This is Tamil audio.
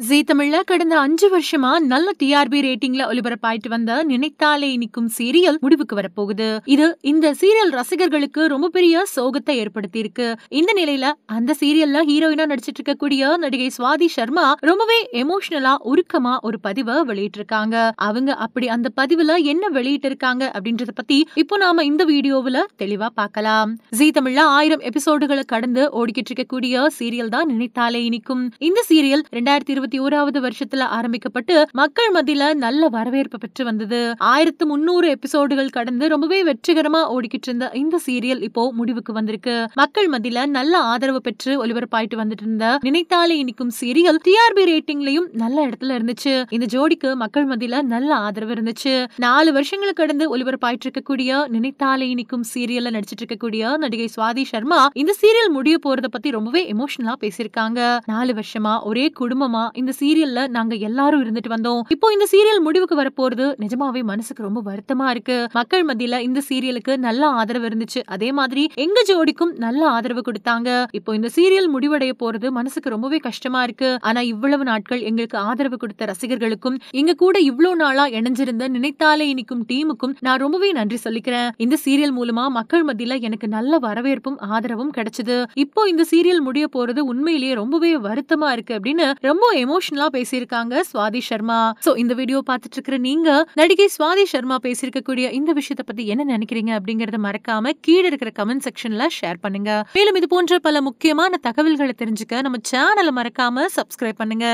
ஜீ தமிழ்ல கடந்த 5 வருஷமா நல்ல டிஆர்பி ரேட்டிங்ல ஒளிபரப்பாயிட்டு வந்த நினைத்தாலே இனிக்கும் சீரியல் முடிவுக்கு வரப்போகுது. இந்த சீரியல் ரசிகர்களுக்கு ரொம்ப பெரிய சோகத்தை ஏற்படுத்தி இருக்கு. இந்த நிலையில அந்த சீரியல்ல ஹீரோயினா நடிச்சிட்டு இருக்கக்கூடிய நடிகை சுவாதி சர்மா ரொம்பவே எமோஷனலா உருக்கமா ஒரு பதிவை வெளியிட்டிருக்காங்க. அவங்க அப்படி அந்த பதிவுல என்ன வெளியிட்டு இருக்காங்க அப்படின்றத பத்தி இப்போ நாம இந்த வீடியோவுல தெளிவா பார்க்கலாம். ஜீ தமிழ்ல 1000 எபிசோடுகளை கடந்து ஓடிக்கிட்டு இருக்கக்கூடிய சீரியல் தான் நினைத்தாலே இனிக்கும். இந்த சீரியல் 2021வது வருஷத்துல ஆரம்பிக்கப்பட்டு மக்கள் மத்தியில நல்ல வரவேற்பு பெற்று வந்தது. 1300 எபிசோடுகள் கடந்து ரொம்பவே வெற்றிகரமா ஓடிக்கிட்டு இருந்த இந்த சீரியல் இப்போ முடிவுக்கு வந்திருக்கு. மக்கள் மத்தியில நல்ல ஆதரவு பெற்று ஒளிபரப்பாயிட்டு வந்துட்டு இருந்த நினைத்தாலே இனிக்கும் சீரியல் டிஆர்பி ரேட்டிங்லயும் நல்ல இடத்துல இருந்துச்சு. இந்த ஜோடிக்கு மக்கள் மத்தியில நல்ல ஆதரவு இருந்துச்சு. 4 வருஷங்கள் கடந்து ஒளிபரப்பாயிட்டு இருக்கக்கூடிய நினைத்தாலே இனிக்கும் சீரியல்ல நடிச்சிட்டு இருக்கக்கூடிய நடிகை சுவாதி சர்மா இந்த சீரியல் முடிய போறத பத்தி ரொம்பவே எமோஷனலா பேசியிருக்காங்க. 4 வருஷமா ஒரே குடும்பமா இந்த சீரியல்ல நாங்க எல்லாரும் இருந்துட்டு வந்தோம். இப்போ இந்த சீரியல் முடிவுக்கு வரப்போறது நிஜமாவே மனசுக்கு ரொம்ப வருத்தமா இருக்கு. மக்கள் மத்தியில இந்த சீரியலுக்கு நல்ல ஆதரவு இருந்துச்சு. அதே மாதிரி எங்க ஜோடிக்கும் நல்ல ஆதரவு கொடுத்தாங்க. இப்போ இந்த சீரியல் முடிவடைய போறது மனசுக்கு ரொம்பவே கஷ்டமா இருக்கு. ஆனா இவ்வளவு நாட்கள் எங்களுக்கு ஆதரவு கொடுத்த ரசிகர்களுக்கும் எங்க கூட இவ்வளவு நாளா இணைஞ்சிருந்த நினைத்தாலே இனிக்கும் டீமுக்கும் நான் ரொம்பவே நன்றி சொல்லிக்கிறேன். இந்த சீரியல் மூலமா மக்கள் மத்தியில எனக்கு நல்ல வரவேற்பும் ஆதரவும் கிடைச்சது. இப்போ இந்த சீரியல் முடிய போறது உண்மையிலேயே ரொம்பவே வருத்தமா இருக்கு அப்படின்னு ரொம்ப எமோஷனலா பேசியிருக்காங்க சுவாதி சர்மா. சோ இந்த வீடியோ பார்த்துட்டு இருக்கிற நீங்க நடிகை சுவாதி சர்மா பேசியிருக்கக்கூடிய இந்த விஷயத்தை பத்தி என்ன நினைக்கிறீங்க அப்படிங்கறத மறக்காம கீழே இருக்கிற கமெண்ட் செக்ஷன்ல ஷேர் பண்ணுங்க. மேலும் இது போன்ற பல முக்கியமான தகவல்களை தெரிஞ்சுக்க நம்ம சேனலை மறக்காம சப்ஸ்கிரைப் பண்ணுங்க.